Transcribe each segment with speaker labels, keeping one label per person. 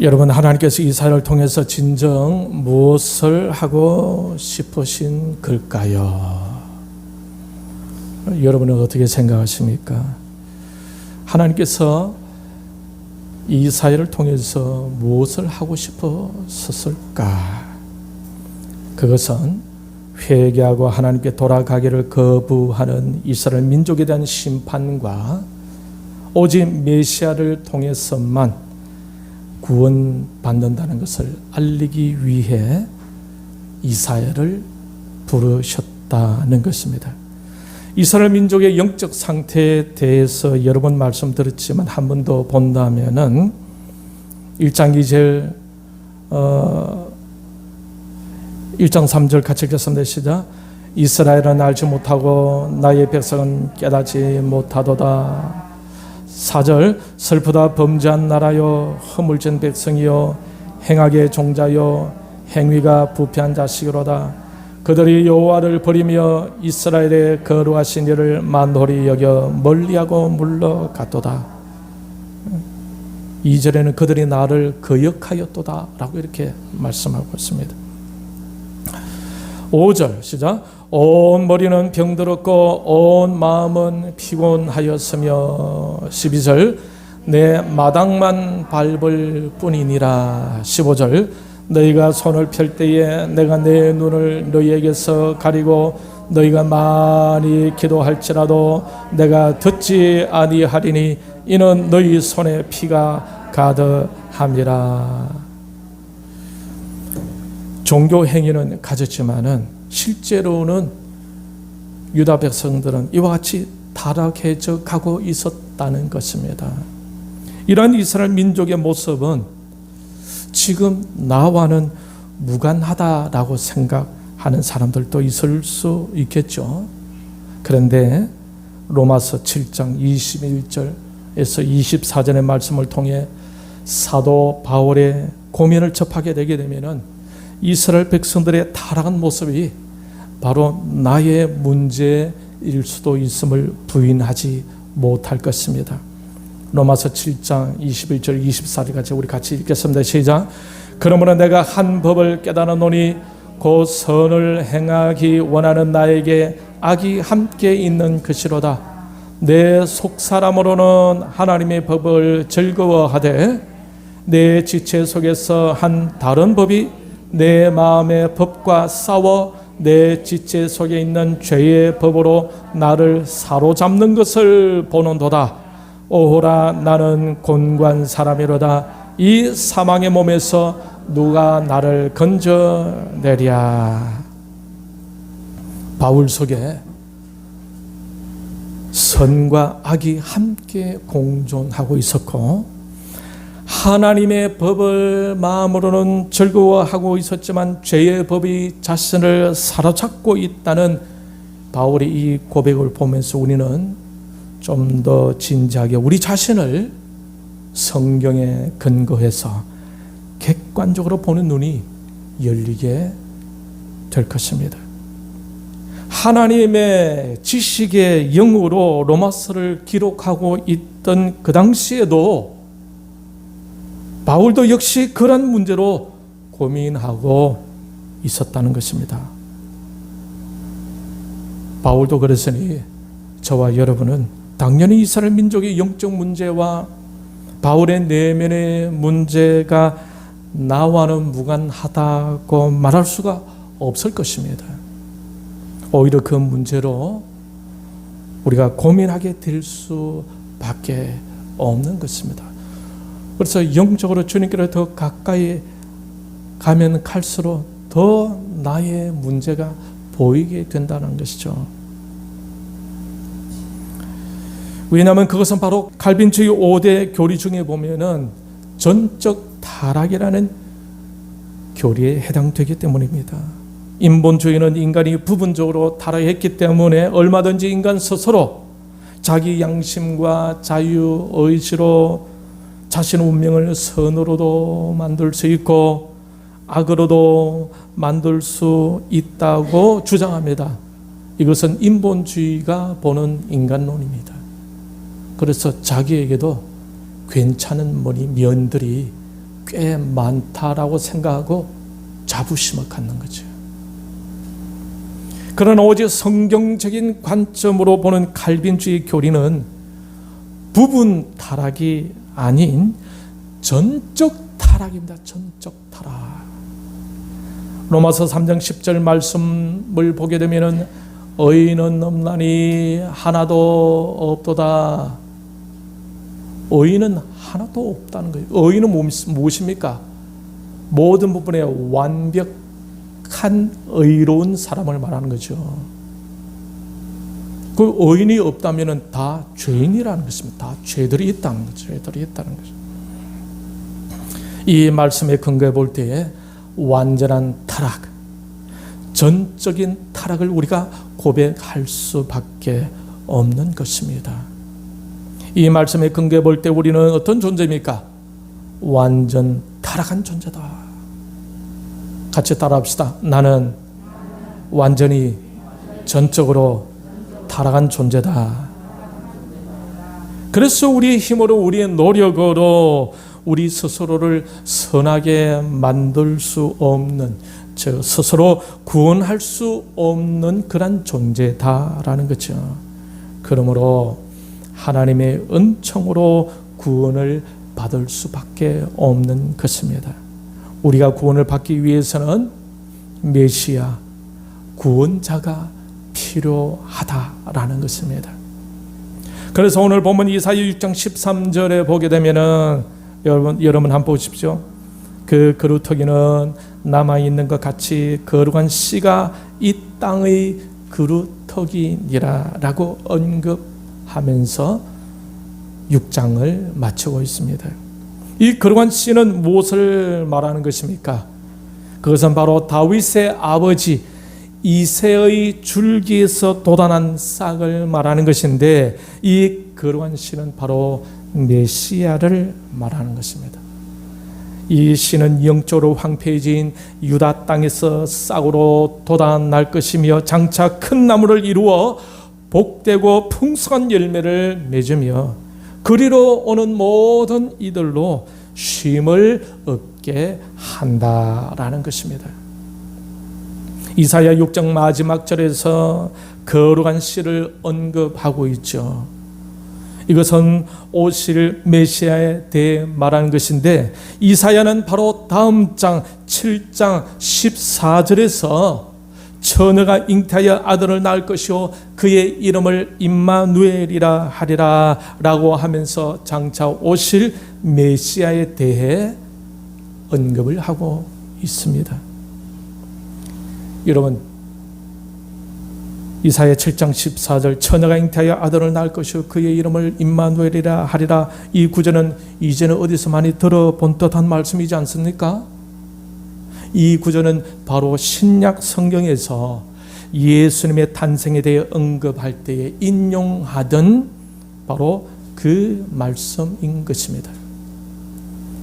Speaker 1: 여러분, 하나님께서 이스라엘을 통해서 진정 무엇을 하고 싶으신 걸까요? 여러분은 어떻게 생각하십니까? 하나님께서 이스라엘을 통해서 무엇을 하고 싶었을까? 그것은 회개하고 하나님께 돌아가기를 거부하는 이스라엘 민족에 대한 심판과 오직 메시아를 통해서만 구원받는다는 것을 알리기 위해 이스라엘을 부르셨다는 것입니다. 이스라엘 민족의 영적 상태에 대해서 여러 번 말씀드렸지만 한 번 더 본다면은 1장 2절 1장 3절 같이 읽겠습니다. 시작. 이스라엘은 알지 못하고 나의 백성은 깨닫지 못하도다. 4절 슬프다 범죄한 나라여 허물진 백성이여 행악의 종자여 행위가 부패한 자식이로다. 그들이 여호와를 버리며 이스라엘의 거룩하신 이를 만홀히 여겨 멀리하고 물러갔도다. 2절에는 그들이 나를 거역하였도다 라고 이렇게 말씀하고 있습니다. 5절 시작. 온 머리는 병들었고 온 마음은 피곤하였으며 12절 내 마당만 밟을 뿐이니라. 15절 너희가 손을 펼 때에 내가 내 눈을 너희에게서 가리고 너희가 많이 기도할지라도 내가 듣지 아니하리니 이는 너희 손에 피가 가득함이라. 종교 행위는 가졌지만은 실제로는 유다 백성들은 이와 같이 타락해져 가고 있었다는 것입니다. 이러한 이스라엘 민족의 모습은 지금 나와는 무관하다라고 생각하는 사람들도 있을 수 있겠죠. 그런데 로마서 7장 21절에서 24절의 말씀을 통해 사도 바울의 고민을 접하게 되게 되면은 이스라엘 백성들의 타락한 모습이 바로 나의 문제일 수도 있음을 부인하지 못할 것입니다. 로마서 7장 21절 24절까지 우리 같이 읽겠습니다. 시작. 그러므로 내가 한 법을 깨달았노니 곧 선을 행하기 원하는 나에게 악이 함께 있는 것이로다. 내 속사람으로는 하나님의 법을 즐거워하되 내 지체 속에서 한 다른 법이 내 마음의 법과 싸워 내 지체 속에 있는 죄의 법으로 나를 사로잡는 것을 보는도다. 오호라 나는 곤고한 사람이로다. 이 사망의 몸에서 누가 나를 건져내랴. 바울 속에 선과 악이 함께 공존하고 있었고 하나님의 법을 마음으로는 즐거워하고 있었지만 죄의 법이 자신을 사로잡고 있다는 바울의 이 고백을 보면서 우리는 좀 더 진지하게 우리 자신을 성경에 근거해서 객관적으로 보는 눈이 열리게 될 것입니다. 하나님의 지식의 영으로 로마서를 기록하고 있던 그 당시에도 바울도 역시 그런 문제로 고민하고 있었다는 것입니다. 바울도 그랬으니 저와 여러분은 당연히 이스라엘 민족의 영적 문제와 바울의 내면의 문제가 나와는 무관하다고 말할 수가 없을 것입니다. 오히려 그 문제로 우리가 고민하게 될 수밖에 없는 것입니다. 그래서 영적으로 주님께로 더 가까이 가면 갈수록 더 나의 문제가 보이게 된다는 것이죠. 왜냐하면 그것은 바로 칼빈주의 5대 교리 중에 보면은 전적 타락이라는 교리에 해당되기 때문입니다. 인본주의는 인간이 부분적으로 타락했기 때문에 얼마든지 인간 스스로 자기 양심과 자유의지로 자신의 운명을 선으로도 만들 수 있고 악으로도 만들 수 있다고 주장합니다. 이것은 인본주의가 보는 인간론입니다. 그래서 자기에게도 괜찮은 면들이 꽤 많다라고 생각하고 자부심을 갖는 거죠. 그러나 오직 성경적인 관점으로 보는 칼빈주의 교리는 부분 타락이 아닌 전적 타락입니다. 전적 타락. 로마서 3장 10절 말씀을 보게 되면 의인은 없나니 하나도 없도다. 의인은 하나도 없다는 거예요. 의인은 무엇입니까? 모든 부분에 완벽한 의로운 사람을 말하는 거죠. 그 의인이 없다면 다 죄인이라는 것입니다. 다 죄들이 있다는 거죠. 죄들이 있다는 거죠. 이 말씀에 근거해 볼 때에 완전한 타락, 전적인 타락을 우리가 고백할 수밖에 없는 것입니다. 이 말씀에 근거해 볼 때 우리는 어떤 존재입니까? 완전 타락한 존재다. 같이 따라합시다. 나는 완전히 전적으로 타락한 존재다. 그래서 우리의 힘으로, 우리의 노력으로 우리 스스로를 선하게 만들 수 없는, 즉 스스로 구원할 수 없는 그런 존재다라는 거죠. 그러므로 하나님의 은총으로 구원을 받을 수밖에 없는 것입니다. 우리가 구원을 받기 위해서는 메시아, 구원자가 필요하다라는 것입니다. 그래서 오늘 본문 이사야 6장 13절에 보게 되면은 여러분 한번 보십시오. 그 그루터기는 남아있는 것 같이 거룩한 씨가 이 땅의 그루터기니라 라고 언급하면서 6장을 마치고 있습니다. 이 거룩한 씨는 무엇을 말하는 것입니까? 그것은 바로 다윗의 아버지 이새의 줄기에서 돋아난 싹을 말하는 것인데, 이 거룩한 씨는 바로 메시아를 말하는 것입니다. 이 씨는 영적으로 황폐해진 유다 땅에서 싹으로 돋아날 것이며 장차 큰 나무를 이루어 복되고 풍성한 열매를 맺으며 그리로 오는 모든 이들로 쉼을 얻게 한다라는 것입니다. 이사야 6장 마지막 절에서 거룩한 씨를 언급하고 있죠. 이것은 오실 메시아에 대해 말하는 것인데, 이사야는 바로 다음 장 7장 14절에서 처녀가 잉태하여 아들을 낳을 것이요 그의 이름을 임마누엘이라 하리라 라고 하면서 장차 오실 메시아에 대해 언급을 하고 있습니다. 여러분, 이사야 7장 14절 처녀가 잉태하여 아들을 낳을 것이요 그의 이름을 임마누엘이라 하리라, 이 구절은 이제는 어디서 많이 들어본 듯한 말씀이지 않습니까? 이 구절은 바로 신약 성경에서 예수님의 탄생에 대해 언급할 때에 인용하던 바로 그 말씀인 것입니다.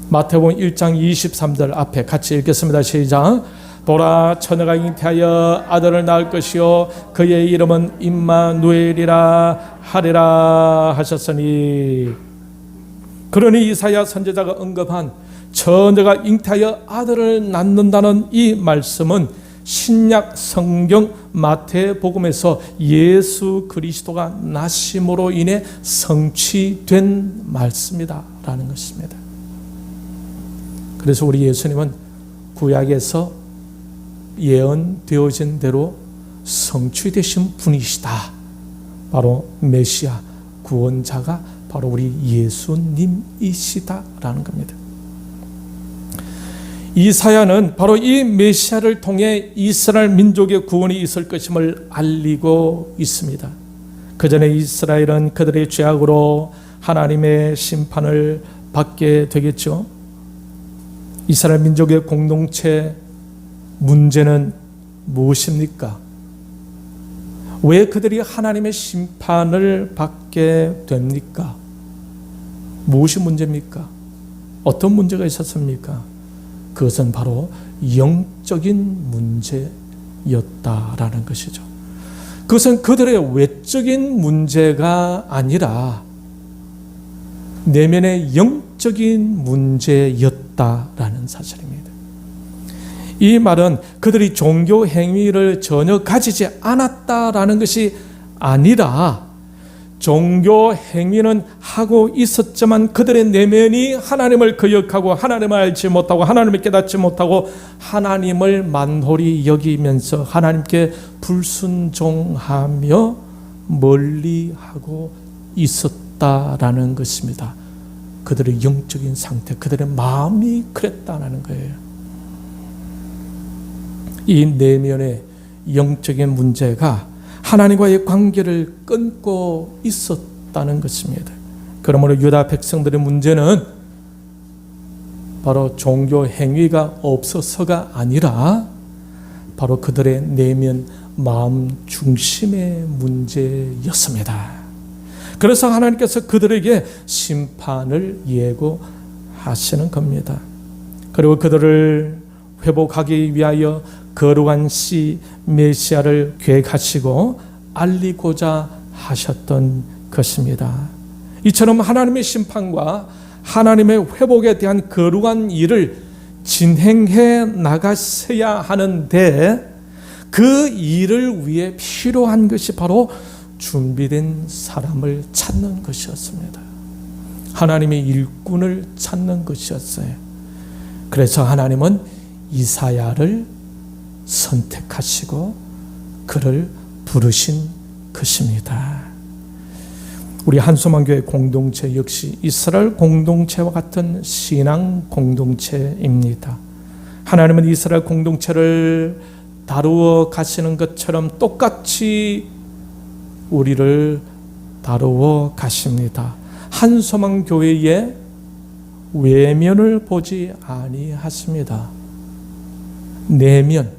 Speaker 1: 마태복음 1장 23절 앞에 같이 읽겠습니다. 시작. 보라, 처녀가 잉태하여 아들을 낳을 것이요 그의 이름은 임마누엘이라 하리라 하셨으니. 그러니 이사야 선지자가 언급한 처녀가 잉태하여 아들을 낳는다는 이 말씀은 신약 성경 마태복음에서 예수 그리스도가 나심으로 인해 성취된 말씀이다라는 것입니다. 그래서 우리 예수님은 구약에서 예언되어진 대로 성취되신 분이시다. 바로 메시아, 구원자가 바로 우리 예수님이시다라는 겁니다. 이사야는 바로 이 메시아를 통해 이스라엘 민족의 구원이 있을 것임을 알리고 있습니다. 그 전에 이스라엘은 그들의 죄악으로 하나님의 심판을 받게 되겠죠. 이스라엘 민족의 공동체 문제는 무엇입니까? 왜 그들이 하나님의 심판을 받게 됩니까? 무엇이 문제입니까? 어떤 문제가 있었습니까? 그것은 바로 영적인 문제였다라는 것이죠. 그것은 그들의 외적인 문제가 아니라 내면의 영적인 문제였다 않았다라는 사실입니다. 이 말은 그들이 종교 행위를 전혀 가지지 않았다라는 것이 아니라 종교 행위는 하고 있었지만 그들의 내면이 하나님을 거역하고 하나님을 알지 못하고 하나님을 깨닫지 못하고 하나님을 만홀히 여기면서 하나님께 불순종하며 멀리하고 있었다라는 것입니다. 그들의 영적인 상태, 그들의 마음이 그랬다는 거예요. 이 내면의 영적인 문제가 하나님과의 관계를 끊고 있었다는 것입니다. 그러므로 유다 백성들의 문제는 바로 종교 행위가 없어서가 아니라 바로 그들의 내면 마음 중심의 문제였습니다. 그래서 하나님께서 그들에게 심판을 예고하시는 겁니다. 그리고 그들을 회복하기 위하여 거룩한 씨 메시아를 계획하시고 알리고자 하셨던 것입니다. 이처럼 하나님의 심판과 하나님의 회복에 대한 거룩한 일을 진행해 나가셔야 하는데 그 일을 위해 필요한 것이 바로 준비된 사람을 찾는 것이었습니다. 하나님의 일꾼을 찾는 것이었어요. 그래서 하나님은 이사야를 선택하시고 그를 부르신 것입니다. 우리 한소망교회 공동체 역시 이스라엘 공동체와 같은 신앙 공동체입니다. 하나님은 이스라엘 공동체를 다루어 가시는 것처럼 똑같이 우리를 다루어 가십니다. 한소망교회의 외면을 보지 아니하십니다. 내면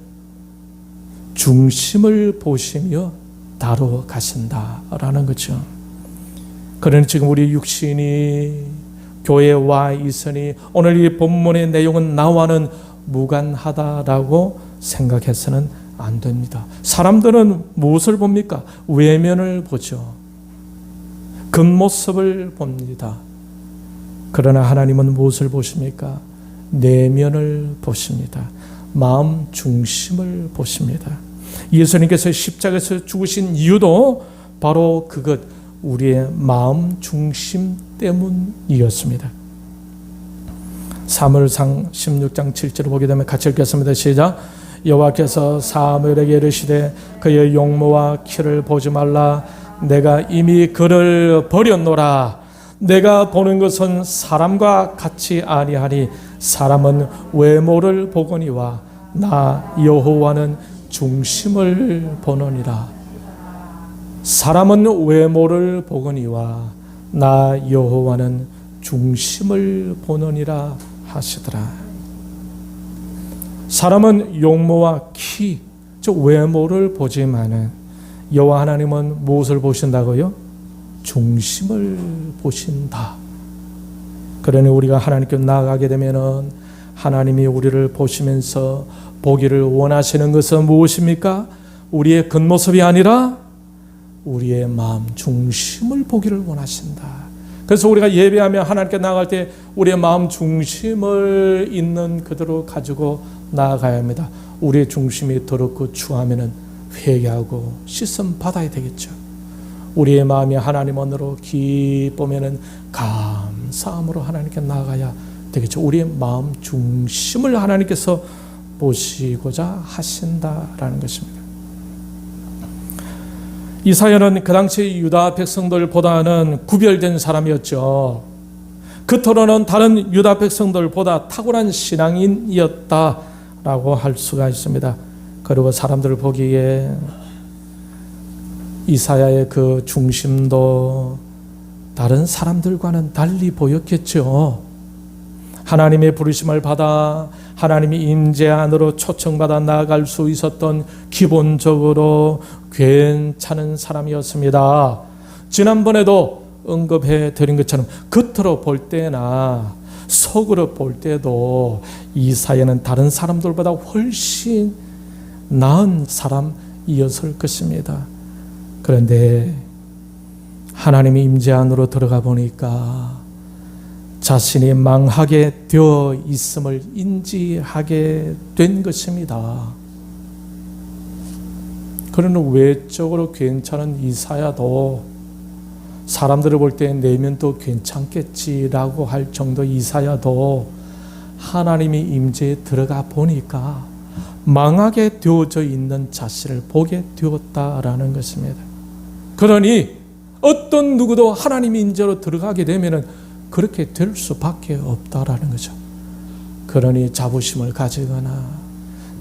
Speaker 1: 중심을 보시며 다루어 가신다라는 거죠. 그러니 지금 우리 육신이 교회에 와 있으니 오늘 이 본문의 내용은 나와는 무관하다라고 생각해서는 안 됩니다. 사람들은 무엇을 봅니까? 외면을 보죠. 겉모습을 봅니다. 그러나 하나님은 무엇을 보십니까? 내면을 보십니다. 마음 중심을 보십니다. 예수님께서 십자가에서 죽으신 이유도 바로 그것, 우리의 마음 중심 때문이었습니다. 사무엘상 16장 7절을 보게 되면 같이 읽겠습니다. 시작. 여호와께서 사무엘에게 이르시되 그의 용모와 키를 보지 말라. 내가 이미 그를 버렸노라. 내가 보는 것은 사람과 같이 아니하니 사람은 외모를 보거니와 나 여호와는 중심을 보느니라. 사람은 외모를 보거니와 나 여호와는 중심을 보느니라 하시더라. 사람은 용모와 키, 즉 외모를 보지만은 여호와 하나님은 무엇을 보신다고요? 중심을 보신다. 그러니 우리가 하나님께 나아가게 되면은 하나님이 우리를 보시면서 보기를 원하시는 것은 무엇입니까? 우리의 겉모습이 아니라 우리의 마음 중심을 보기를 원하신다. 그래서 우리가 예배하며 하나님께 나아갈 때 우리의 마음 중심을 있는 그대로 가지고 나아가야 합니다. 우리의 중심이 더럽고 추하면은 회개하고 씻음 받아야 되겠죠. 우리의 마음이 하나님 안으로 기쁘면은 감사함으로 하나님께 나아가야 되겠죠. 우리의 마음 중심을 하나님께서 보시고자 하신다라는 것입니다. 이사야는 그 당시 유다 백성들보다는 구별된 사람이었죠. 겉으로는 다른 유다 백성들보다 탁월한 신앙인이었다라고 할 수가 있습니다. 그리고 사람들 보기에 이사야의 그 중심도 다른 사람들과는 달리 보였겠죠. 하나님의 부르심을 받아 하나님의 임재 안으로 초청받아 나아갈 수 있었던 기본적으로 괜찮은 사람이었습니다. 지난번에도 언급해 드린 것처럼 겉으로 볼 때나 속으로 볼 때도 이사야는 다른 사람들보다 훨씬 나은 사람이었을 것입니다. 그런데 하나님의 임재 안으로 들어가 보니까 자신이 망하게 되어 있음을 인지하게 된 것입니다. 그러나 외적으로 괜찮은 이사야도 사람들을 볼 때 내면도 괜찮겠지라고 할 정도 이사야도 하나님이 임재에 들어가 보니까 망하게 되어져 있는 자신을 보게 되었다라는 것입니다. 그러니 어떤 누구도 하나님이 임재로 들어가게 되면은 그렇게 될 수밖에 없다라는 거죠. 그러니 자부심을 가지거나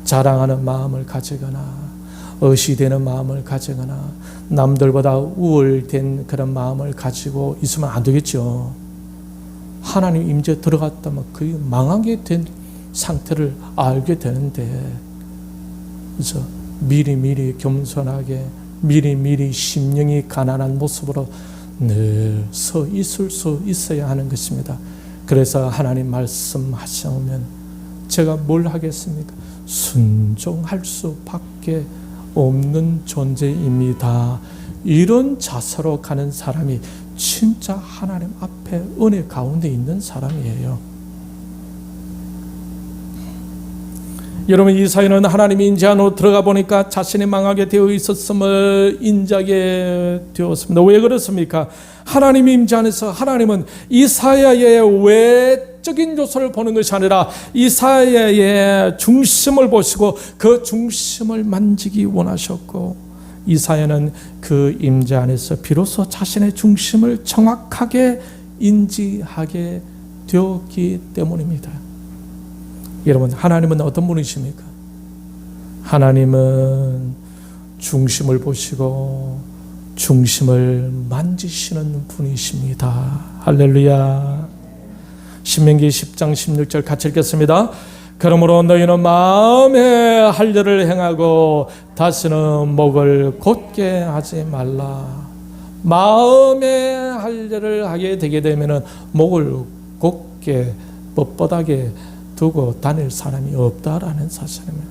Speaker 1: 자랑하는 마음을 가지거나 의시되는 마음을 가지거나 남들보다 우월된 그런 마음을 가지고 있으면 안 되겠죠. 하나님 임재 들어갔다면 그 망하게 된 상태를 알게 되는데, 그래서 미리미리 겸손하게 미리미리 심령이 가난한 모습으로 늘 서 있을 수 있어야 하는 것입니다. 그래서 하나님 말씀하시면 제가 뭘 하겠습니까? 순종할 수밖에 없는 존재입니다. 이런 자세로 가는 사람이 진짜 하나님 앞에 은혜 가운데 있는 사람이에요. 여러분, 이사야는 하나님이 임재 안으로 들어가 보니까 자신이 망하게 되어 있었음을 인지하게 되었습니다. 왜 그렇습니까? 하나님이 임재 안에서 하나님은 이사야의 외적인 요소를 보는 것이 아니라 이사야의 중심을 보시고 그 중심을 만지기 원하셨고, 이사야는 그 임재 안에서 비로소 자신의 중심을 정확하게 인지하게 되었기 때문입니다. 여러분, 하나님은 어떤 분이십니까? 하나님은 중심을 보시고 중심을 만지시는 분이십니다. 할렐루야. 신명기 10장 16절 같이 읽겠습니다. 그러므로 너희는 마음에 할 일을 행하고 다시는 목을 곧게 하지 말라. 마음에 할 일을 하게 되게 되면 목을 곧게 뻣뻣하게 두고 다닐 사람이 없다라는 사실입니다.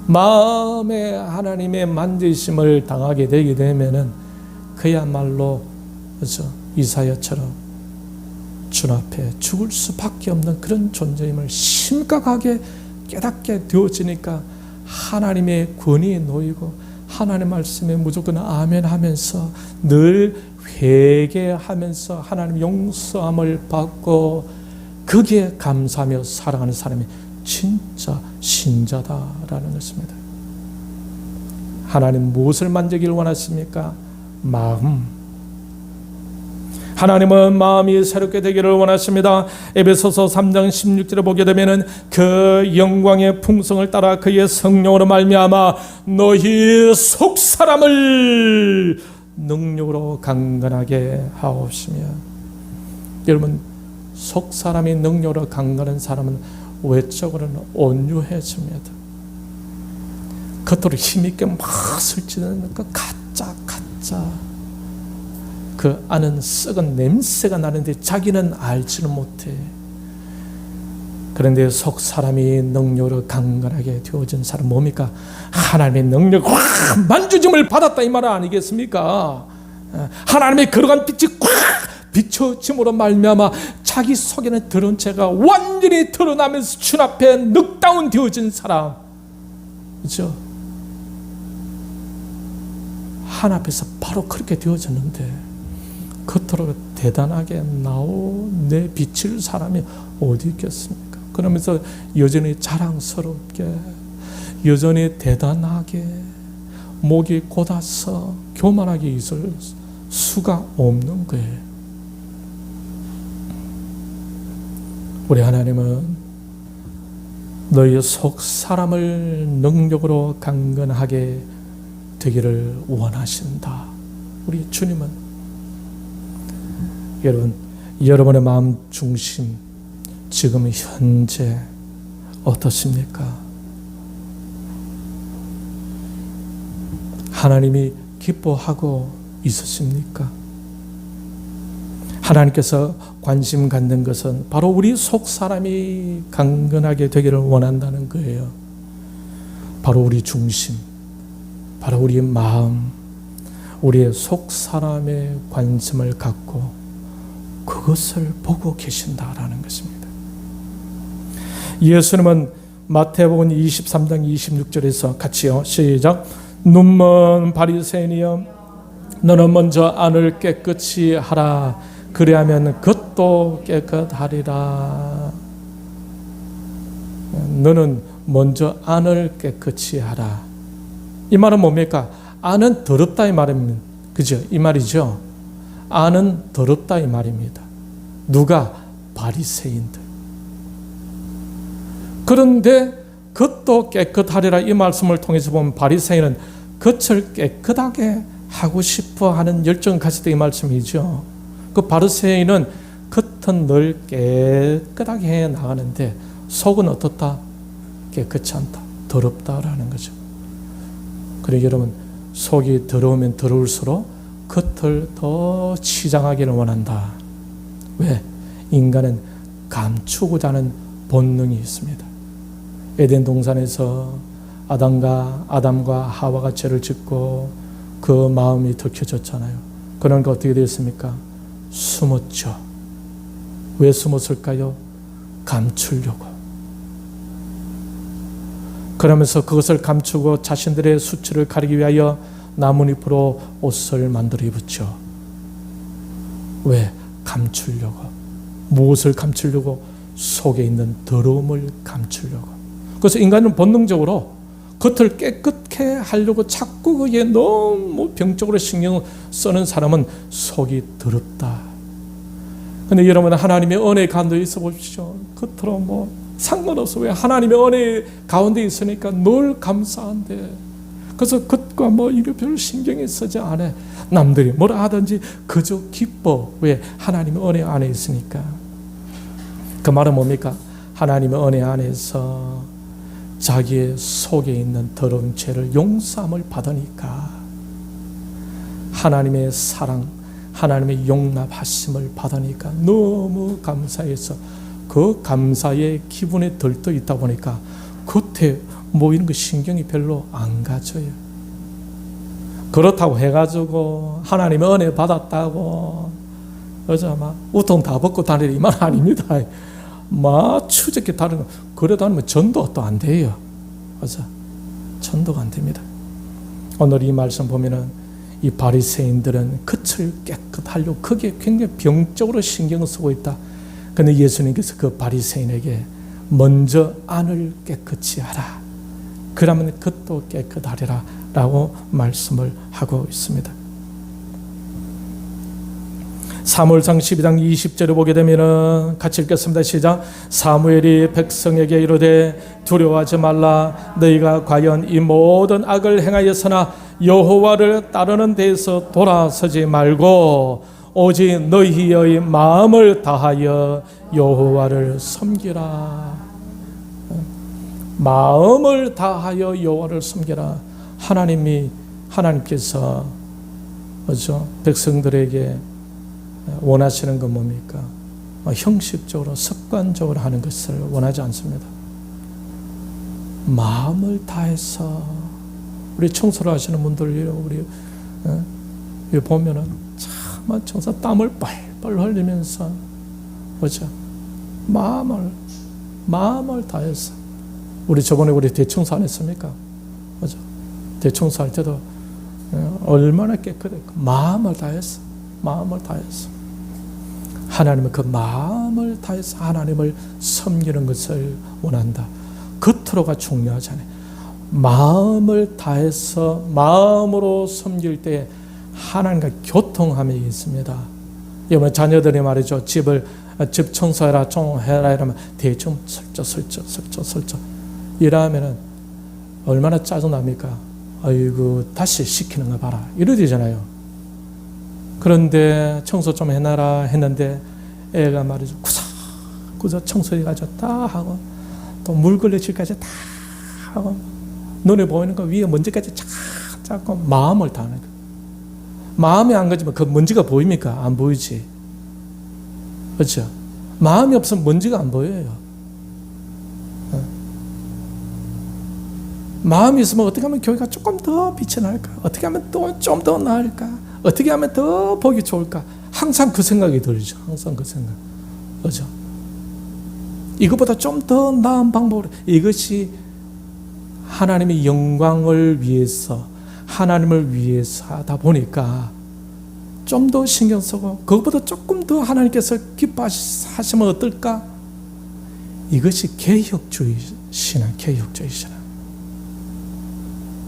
Speaker 1: 마음에 하나님의 만지심을 당하게 되게 되면은 그야말로 그렇죠? 이사야처럼 주 앞에 죽을 수밖에 없는 그런 존재임을 심각하게 깨닫게 되어지니까 하나님의 권위에 놓이고 하나님의 말씀에 무조건 아멘 하면서 늘 회개하면서 하나님 용서함을 받고 거기에 감사하며 살아가는 사람이 진짜 신자다라는 것입니다. 하나님 무엇을 만지기를 원하십니까? 마음. 하나님은 마음이 새롭게 되기를 원하십니다. 에베소서 3장 16절에 보게 되면은 그 영광의 풍성을 따라 그의 성령으로 말미암아 너희 속 사람을 능력으로 강건하게 하옵시며. 여러분, 속 사람이 능력으로 강건한 사람은 외적으로는 온유해집니다. 겉으로 힘있게 막 설치는 그 가짜 그 안은 썩은 냄새가 나는데 자기는 알지는 못해. 그런데 속 사람이 능력으로 강건하게 되어진 사람 뭡니까? 하나님의 능력 확 만주짐을 받았다 이 말 아니겠습니까? 하나님의 거룩한 빛이 확 비춰짐으로 말미암아 자기 속에는 드러운 죄가 완전히 드러나면서 주 앞에 늑다운 되어진 사람, 그렇죠? 하나님 앞에서 바로 그렇게 되어졌는데 겉으로 대단하게 내 비칠 사람이 어디 있겠습니까? 그러면서 여전히 자랑스럽게 여전히 대단하게 목이 곧아서 교만하게 있을 수가 없는 거예요. 우리 하나님은 너희 속 사람을 능력으로 강건하게 되기를 원하신다. 우리 주님은 여러분의 마음 중심 지금 현재 어떻습니까? 하나님이 기뻐하고 있으십니까? 하나님께서 관심 갖는 것은 바로 우리 속 사람이 강건하게 되기를 원한다는 거예요. 바로 우리 중심, 바로 우리 마음, 우리의 속 사람의 관심을 갖고 그것을 보고 계신다라는 것입니다. 예수님은 마태복음 23장 26절에서 같이요. 시작. 눈먼 바리새인이여, 너는 먼저 안을 깨끗이 하라. 그리하면 겉도 깨끗하리라. 너는 먼저 안을 깨끗이 하라. 이 말은 뭡니까? 안은 더럽다 이 말입니다. 그죠? 이 말이죠. 안은 더럽다 이 말입니다. 누가? 바리새인들. 그런데 겉도 깨끗하리라 이 말씀을 통해서 보면 바리새인은 겉을 깨끗하게 하고 싶어 하는 열정을 가지다 이 말씀이죠. 그 바리새인은 겉은 늘 깨끗하게 해 나가는데 속은 어떻다? 깨끗지 않다. 더럽다라는 거죠. 그러니까 여러분, 속이 더러우면 더러울수록 겉을 더 치장하기를 원한다. 왜? 인간은 감추고자 하는 본능이 있습니다. 에덴 동산에서 아담과 하와가 죄를 짓고 그 마음이 들켜졌잖아요. 그러니까 어떻게 되었습니까? 숨었죠. 왜 숨었을까요? 감추려고. 그러면서 그것을 감추고 자신들의 수치를 가리기 위하여 나뭇잎으로 옷을 만들어 입었죠. 왜? 감추려고. 무엇을 감추려고? 속에 있는 더러움을 감추려고. 그래서 인간은 본능적으로 겉을 깨끗게 하려고 자꾸 그게 너무 병적으로 신경 쓰는 사람은 속이 더럽다. 근데 여러분, 하나님의 은혜 가운데 있어 보십시오. 겉으로 뭐 상관없어. 왜? 하나님의 은혜 가운데 있으니까 늘 감사한데. 그래서 겉과 뭐 이거 별 신경이 쓰지 않아. 남들이 뭐라 하든지 그저 기뻐. 왜? 하나님의 은혜 안에 있으니까. 그 말은 뭡니까? 하나님의 은혜 안에서 자기의 속에 있는 더러운 죄를 용서함을 받으니까 하나님의 사랑, 하나님의 용납하심을 받으니까 너무 감사해서 그 감사의 기분에 들떠 있다 보니까 겉에 뭐 이런 거 신경이 별로 안 가져요. 그렇다고 해가지고 하나님의 은혜 받았다고 어저 막 우통 다 벗고 다니는 이 말 아닙니다. 막 추적해 다른 거 그래도 하면 전도 또 안 돼요. 맞아, 전도가 안 됩니다. 오늘 이 말씀 보면은 이 바리새인들은 겉을 깨끗하려고 그게 굉장히 병적으로 신경을 쓰고 있다. 그런데 예수님께서 그 바리새인에게 먼저 안을 깨끗이 하라. 그러면 겉도 깨끗하리라 라고 말씀을 하고 있습니다. 사무엘상 12장 20절을 보게 되면 같이 읽겠습니다. 시작. 사무엘이 백성에게 이르되 두려워하지 말라. 너희가 과연 이 모든 악을 행하였으나 여호와를 따르는 데에서 돌아서지 말고 오직 너희의 마음을 다하여 여호와를 섬기라. 마음을 다하여 여호와를 섬기라. 하나님께서 그렇죠? 백성들에게 원하시는 건 뭡니까? 형식적으로 습관적으로 하는 것을 원하지 않습니다. 마음을 다해서 우리 청소를 하시는 분들 우리 보면은 참 청소 땀을 뻘뻘 흘리면서 그렇죠? 마음을 다해서 우리 저번에 우리 대청소 안 했습니까? 그렇죠? 대청소할 때도 얼마나 깨끗했고 마음을 다해서 하나님은 그 마음을 다해서 하나님을 섬기는 것을 원한다. 겉으로가 중요하잖아요. 마음을 다해서 마음으로 섬길 때 하나님과 교통함이 있습니다. 여러분 자녀들이 말이죠. 집 청소해라 이러면 대충 슬쩍 이러면은 얼마나 짜증납니까? 아이고 다시 시키는 거 봐라 이러잖아요. 그런데 청소 좀 해놔라 했는데 애가 말이죠. 구석구석 청소해가지고 다 하고 또 물걸레질까지 다 하고 눈에 보이는 거 위에 먼지까지 착 잡고 마음을 다하는 거예요. 마음이 안 가지면 그 먼지가 보입니까? 안 보이지. 그렇죠? 마음이 없으면 먼지가 안 보여요. 마음이 있으면 어떻게 하면 교회가 조금 더 빛이 날까? 어떻게 하면 또 좀 더 나을까? 어떻게 하면 더 보기 좋을까? 항상 그 생각이 들죠. 항상 그 생각. 그죠? 이것보다 좀 더 나은 방법으로, 이것이 하나님의 영광을 위해서, 하나님을 위해서 하다 보니까 좀 더 신경 쓰고, 그것보다 조금 더 하나님께서 기뻐하시면 어떨까? 이것이 개혁주의 신앙, 개혁주의 신앙.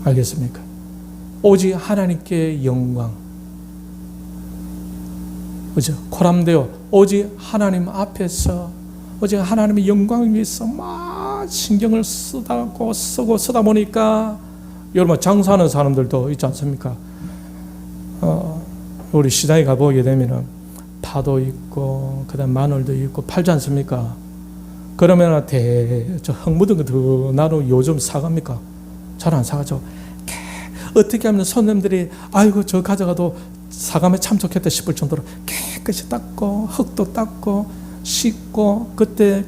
Speaker 1: 알겠습니까? 오직 하나님께 영광. 그죠? 코람데오, 오직 하나님 앞에서, 오직 하나님의 영광을 위해서 막 신경을 쓰다 보니까, 여러분 장사하는 사람들도 있지 않습니까? 우리 시장에 가보게 되면은 파도 있고, 그 다음 마늘도 있고 팔지 않습니까? 그러면 저 흙 묻은 거 나는 요즘 사갑니까? 잘 안 사가죠. 어떻게 하면 손님들이 아이고 저 가져가도 사가면 참 좋겠다 싶을 정도로 깨끗이 닦고, 흙도 닦고 씻고, 그때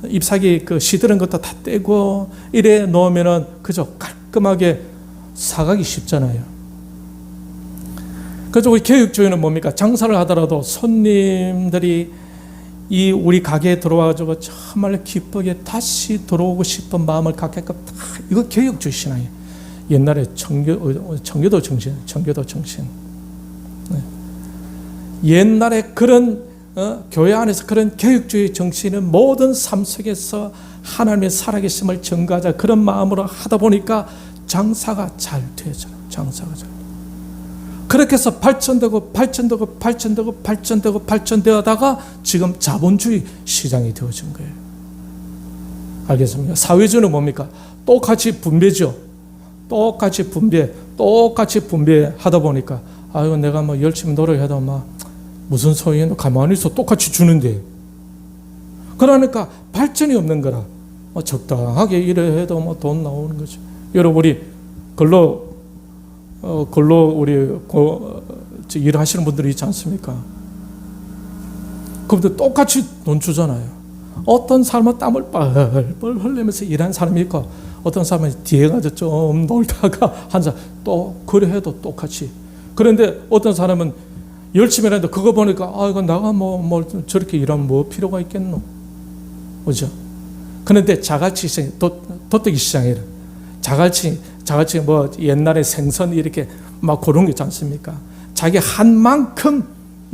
Speaker 1: 잎사귀 시드는 것도 다 떼고 이래 놓으면은 그저 깔끔하게 사가기 쉽잖아요. 그래서 우리 개혁주의는 뭡니까? 장사를 하더라도 손님들이 이 우리 가게에 들어와가지고 정말 기쁘게 다시 들어오고 싶은 마음을 갖게끔 다, 이거 개혁주의 신앙이에요. 옛날에 청교도 정신. 네. 옛날에 그런 교회 안에서 그런 개혁주의 정신은 모든 삶 속에서 하나님의 살아계심을 전가하자 그런 마음으로 하다 보니까 장사가 잘 되죠. 장사가 잘. 그렇게 해서 발전되다가 지금 자본주의 시장이 되어진 거예요. 알겠습니까? 사회주의는 뭡니까? 똑같이 분배죠. 똑같이 분배하다 보니까 아유 내가 뭐 열심히 노력해도 막 무슨 소용이 가만히 있어 똑같이 주는데, 그러니까 발전이 없는 거라. 적당하게 일을 해도 뭐 돈 나오는 거죠. 여러분 우리 근로 우리 일하시는 분들이 있지 않습니까? 그분들 똑같이 돈 주잖아요. 어떤 사람은 땀을 뻘뻘 흘리면서 일하는 사람이 있고, 어떤 사람은 뒤에 가서 좀 놀다가 한 사람 또 그래 해도 똑같이. 그런데 어떤 사람은 열심히 하는데 그거 보니까 이거 내가 뭐 저렇게 일하면 뭐 필요가 있겠노, 그죠? 그런데 자갈치 시장, 도떼기 시장이라 자갈치 뭐 옛날에 생선 이렇게 막 그런 게 있지 않습니까? 자기 한 만큼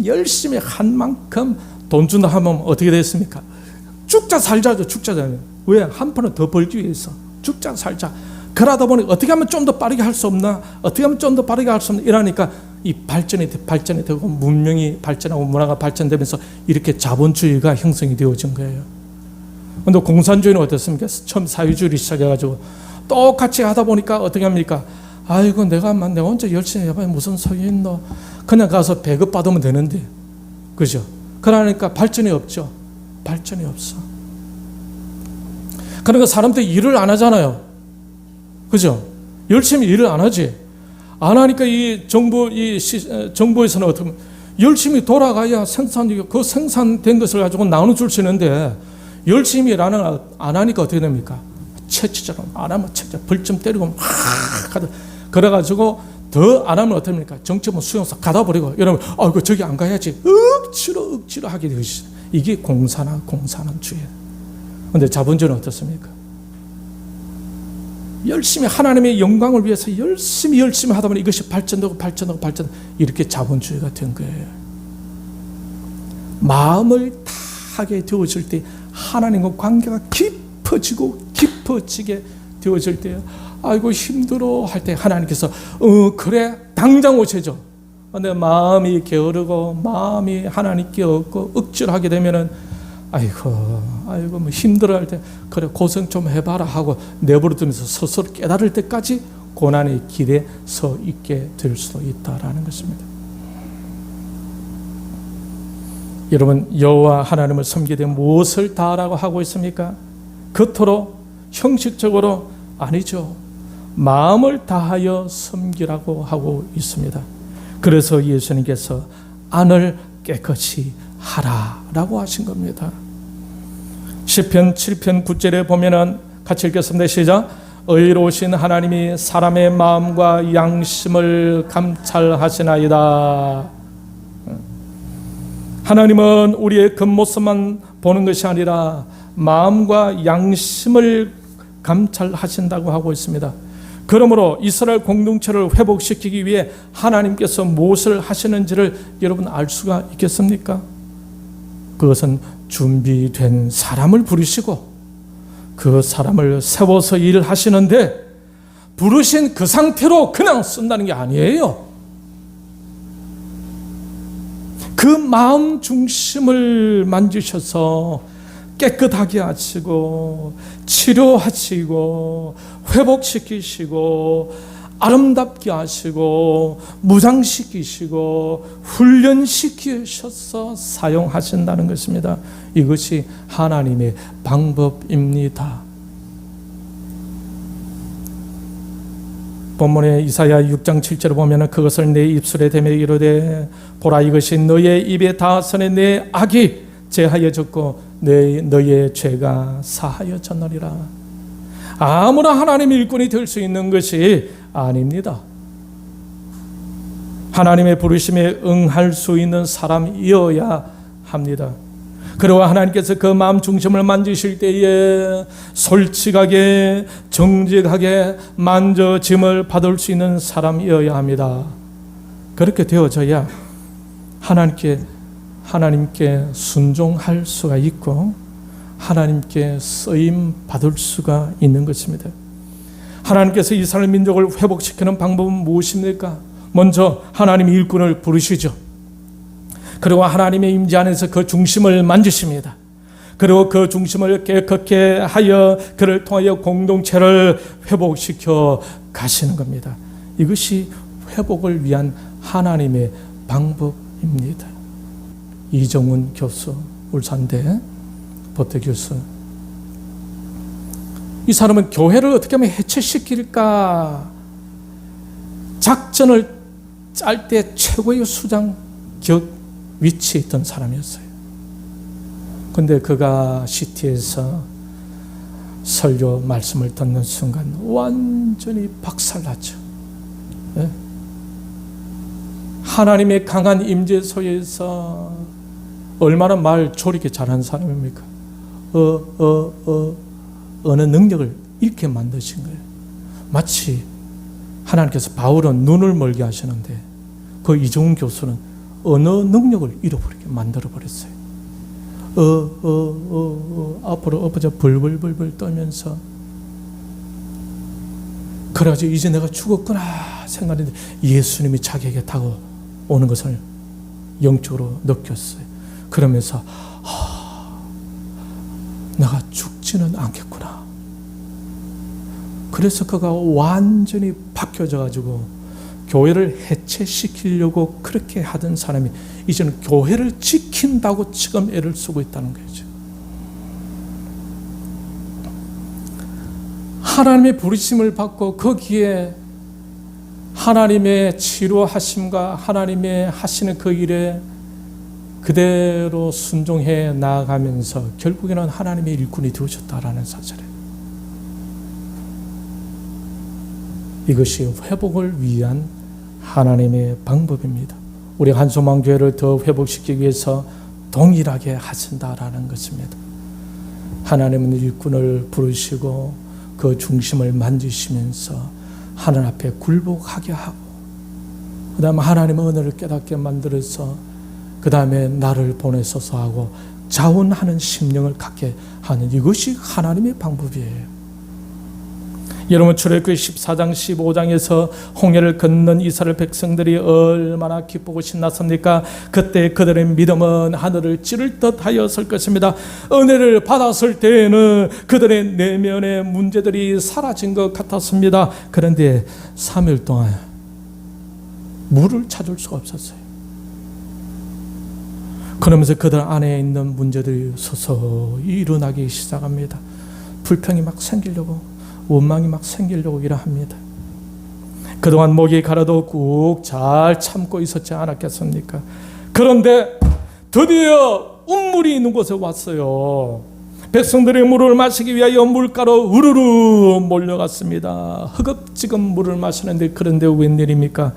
Speaker 1: 열심히 한 만큼 돈 준다 하면 어떻게 됐습니까? 죽자 살자죠. 왜? 한 푼은 더 벌기 위해서 죽자 살자. 그러다 보니 어떻게 하면 좀 더 빠르게 할 수 없나? 이러니까 이 발전이 되고 문명이 발전하고 문화가 발전되면서 이렇게 자본주의가 형성이 되어진 거예요. 그런데 공산주의는 어떻습니까? 처음 사회주의를 시작해가지고 똑같이 하다 보니까 어떻게 합니까? 아이고 내가 혼자 열심히 해봐야 무슨 소용이 있노? 그냥 가서 배급 받으면 되는데, 그죠? 그러니까 발전이 없죠. 발전이 없어. 그러니까 사람들이 일을 안 하잖아요. 그죠? 열심히 일을 안 하지. 안 하니까 이 정부에서는 어떻게 열심히 돌아가야 그 생산된 것을 가지고 나눠줄 수 있는데, 열심히 일 안 하니까 어떻게 됩니까? 채취처럼 안 하면 벌점 때리고 막 그래가지고 더 안 하면 어떻게 됩니까? 정치본 수용소 가다 버리고 이러면 이거 저기 안 가야지 억지로 하게 되시죠. 이게 공산주의. 그런데 자본주의는 어떻습니까? 열심히 하나님의 영광을 위해서 열심히 하다 보니 이것이 발전되고 이렇게 자본주의가 된 거예요. 마음을 다하게 되어질 때 하나님과 관계가 깊어지게 되어질 때, 아이고 힘들어 할 때 하나님께서 그래 당장 오셔죠. 근데 마음이 게으르고 마음이 하나님께 없고 억지로 하게 되면은 아이고 뭐 힘들어 할 때 그래 고생 좀 해봐라 하고 내버려두면서 스스로 깨달을 때까지 고난의 길에 서 있게 될 수도 있다라는 것입니다. 여러분 여호와 하나님을 섬기되 무엇을 다하라고 하고 있습니까? 겉으로 형식적으로 아니죠. 마음을 다하여 섬기라고 하고 있습니다. 그래서 예수님께서 안을 깨끗이 하라라고 하신 겁니다. 시편 7편 9절에 보면은 같이 읽겠습니다. 시작. 의로우신 하나님이 사람의 마음과 양심을 감찰하시나이다. 하나님은 우리의 겉모습만 보는 것이 아니라 마음과 양심을 감찰하신다고 하고 있습니다. 그러므로 이스라엘 공동체를 회복시키기 위해 하나님께서 무엇을 하시는지를 여러분 알 수가 있겠습니까? 그것은 준비된 사람을 부르시고 그 사람을 세워서 일하시는데, 부르신 그 상태로 그냥 쓴다는 게 아니에요. 그 마음 중심을 만지셔서 깨끗하게 하시고 치료하시고 회복시키시고 아름답게 하시고 무장시키시고 훈련시키셔서 사용하신다는 것입니다. 이것이 하나님의 방법입니다. 본문의 이사야 6장 7절을 보면 그것을 내 입술에 대며 이르되 보라 이것이 너의 입에 닿았으니 내 악이 제하여졌고 너의 죄가 사하여졌느니라. 아무나 하나님의 일꾼이 될 수 있는 것이 아닙니다. 하나님의 부르심에 응할 수 있는 사람이어야 합니다. 그리고 하나님께서 그 마음 중심을 만지실 때에 솔직하게 정직하게 만져짐을 받을 수 있는 사람이어야 합니다. 그렇게 되어져야 하나님께 순종할 수가 있고 하나님께 쓰임 받을 수가 있는 것입니다. 하나님께서 이스라엘 민족을 회복시키는 방법은 무엇입니까? 먼저 하나님의 일꾼을 부르시죠. 그리고 하나님의 임재 안에서 그 중심을 만지십니다. 그리고 그 중심을 깨끗게 하여 그를 통하여 공동체를 회복시켜 가시는 겁니다. 이것이 회복을 위한 하나님의 방법입니다. 이정훈 교수, 울산대 보태 교수. 이 사람은 교회를 어떻게 하면 해체시킬까 작전을 짤 때 최고의 수장 격 위치에 있던 사람이었어요. 그런데 그가 시티에서 설교 말씀을 듣는 순간 완전히 박살났죠. 네? 하나님의 강한 임재 소에서 얼마나 말 조리게 잘하는 사람입니까? 어느 능력을 잃게 만드신 거예요. 마치 하나님께서 바울은 눈을 멀게 하시는데 그 이종훈 교수는 언어 능력을 잃어버리게 만들어버렸어요. 앞으로 엎어져 벌벌벌벌 떨면서 그래가지고 이제 내가 죽었구나 생각했는데 예수님이 자기에게 다가오는 것을 영적으로 느꼈어요. 그러면서 내가 죽지는 않겠구나. 그래서 그가 완전히 바뀌어져가지고 교회를 해체시키려고 그렇게 하던 사람이 이제는 교회를 지킨다고 지금 애를 쓰고 있다는 거죠. 하나님의 부르심을 받고 거기에 하나님의 치료하심과 하나님의 하시는 그 일에 그대로 순종해 나아가면서 결국에는 하나님의 일꾼이 되어졌다라는 사실이에요. 이것이 회복을 위한 하나님의 방법입니다. 우리 한소망교회를 더 회복시키기 위해서 동일하게 하신다라는 것입니다. 하나님은 일꾼을 부르시고 그 중심을 만지시면서 하나님 앞에 굴복하게 하고 그 다음에 하나님의 은혜를 깨닫게 만들어서 그 다음에 나를 보내소서 하고 자원하는 심령을 갖게 하는 이것이 하나님의 방법이에요. 여러분 출애굽기 14장 15장에서 홍해를 건넌 이스라엘 백성들이 얼마나 기쁘고 신났습니까? 그때 그들의 믿음은 하늘을 찌를 듯 하였을 것입니다. 은혜를 받았을 때에는 그들의 내면의 문제들이 사라진 것 같았습니다. 그런데 3일 동안 물을 찾을 수가 없었어요. 그러면서 그들 안에 있는 문제들이 서서히 일어나기 시작합니다. 불평이 막 생기려고, 원망이 막 생기려고 일합니다. 그동안 목이 가라도 꾹 잘 참고 있었지 않았겠습니까? 그런데 드디어 운물이 있는 곳에 왔어요. 백성들이 물을 마시기 위하여 물가로 우르르 몰려갔습니다. 허겁지겁 물을 마시는데 그런데 웬일입니까?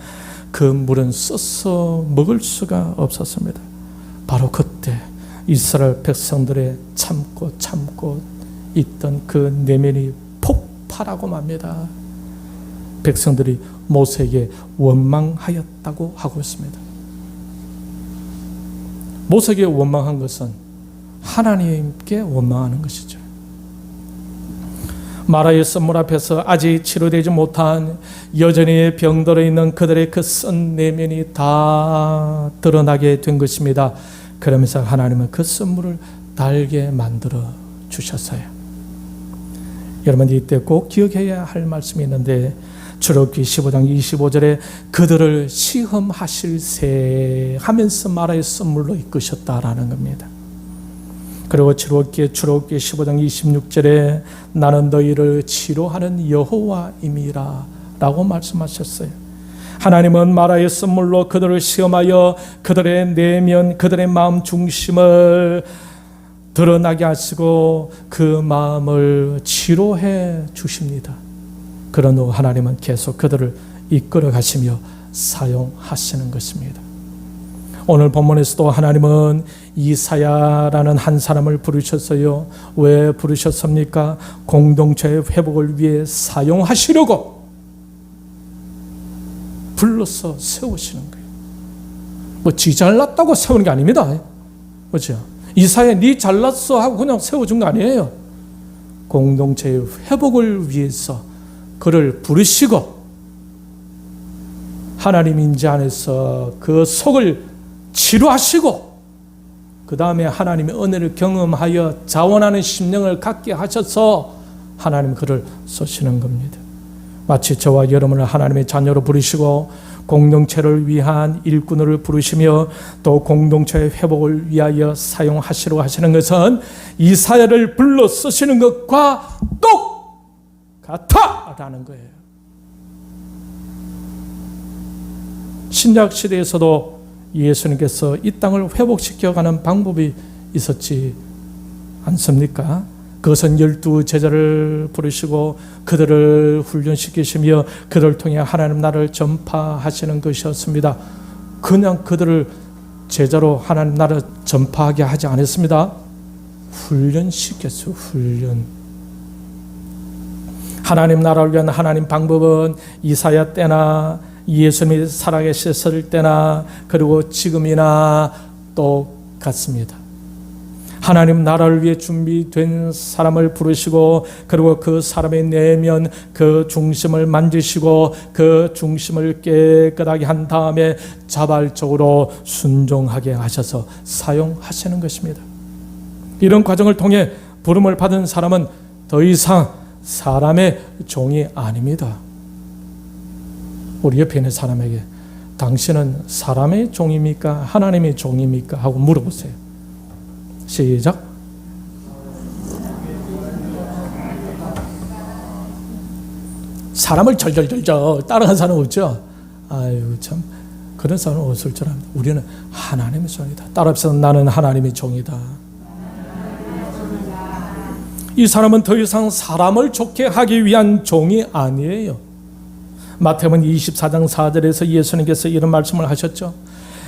Speaker 1: 그 물은 써서 먹을 수가 없었습니다. 바로 그때 이스라엘 백성들의 참고 있던 그 내면이 폭발하고 맙니다. 백성들이 모세에게 원망하였다고 하고 있습니다. 모세에게 원망한 것은 하나님께 원망하는 것이죠. 마라의 썸물 앞에서 아직 치료되지 못한 여전히 병들어 있는 그들의 그 쓴 내면이 다 드러나게 된 것입니다. 그러면서 하나님은 그 썸물을 달게 만들어 주셨어요. 여러분, 이때 꼭 기억해야 할 말씀이 있는데, 출애굽기 15장 25절에 그들을 시험하실세 하면서 마라의 썸물로 이끄셨다라는 겁니다. 그리고 출애굽기 15장 26절에 나는 너희를 치료하는 여호와임이라 라고 말씀하셨어요. 하나님은 마라의 썸물로 그들을 시험하여 그들의 내면, 그들의 마음 중심을 드러나게 하시고 그 마음을 치료해 주십니다. 그런 후 하나님은 계속 그들을 이끌어 가시며 사용하시는 것입니다. 오늘 본문에서도 하나님은 이사야라는 한 사람을 부르셨어요. 왜 부르셨습니까? 공동체의 회복을 위해 사용하시려고 불러서 세우시는 거예요. 뭐 지 잘났다고 세우는 게 아닙니다. 그렇죠? 이사야 니 잘났어 하고 그냥 세워준 거 아니에요. 공동체의 회복을 위해서 그를 부르시고 하나님 임재 안에서 그 속을 치료하시고 그 다음에 하나님의 은혜를 경험하여 자원하는 심령을 갖게 하셔서 하나님 그를 쓰시는 겁니다. 마치 저와 여러분을 하나님의 자녀로 부르시고 공동체를 위한 일꾼을 부르시며 또 공동체의 회복을 위하여 사용하시려고 하시는 것은 이사야를 불러 쓰시는 것과 똑같다라는 거예요. 신약 시대에서도 예수님께서 이 땅을 회복시켜가는 방법이 있었지 않습니까? 그것은 12 제자를 부르시고 그들을 훈련시키시며 그들을 통해 하나님 나라를 전파하시는 것이었습니다. 그냥 그들을 제자로 하나님 나라를 전파하게 하지 않았습니다. 훈련시켰어요. 훈련. 하나님 나라를 위한 하나님 방법은 이사야 때나 예수님이 살아계셨을 때나 그리고 지금이나 똑같습니다. 하나님 나라를 위해 준비된 사람을 부르시고 그리고 그 사람의 내면 그 중심을 만지시고 그 중심을 깨끗하게 한 다음에 자발적으로 순종하게 하셔서 사용하시는 것입니다. 이런 과정을 통해 부름을 받은 사람은 더 이상 사람의 종이 아닙니다. 우리 옆에 있는 사람에게 당신은 사람의 종입니까? 하나님의 종입니까? 하고 물어보세요. 시작. 사람을 절절절절 따라간 사람 없죠? 아유 참 그런 사람은 없을 줄 압니다. 우리는 하나님의 종이다. 따라합시다. 나는 하나님의 종이다. 이 사람은 더 이상 사람을 좋게 하기 위한 종이 아니에요. 마태복음 24장 4절에서 예수님께서 이런 말씀을 하셨죠.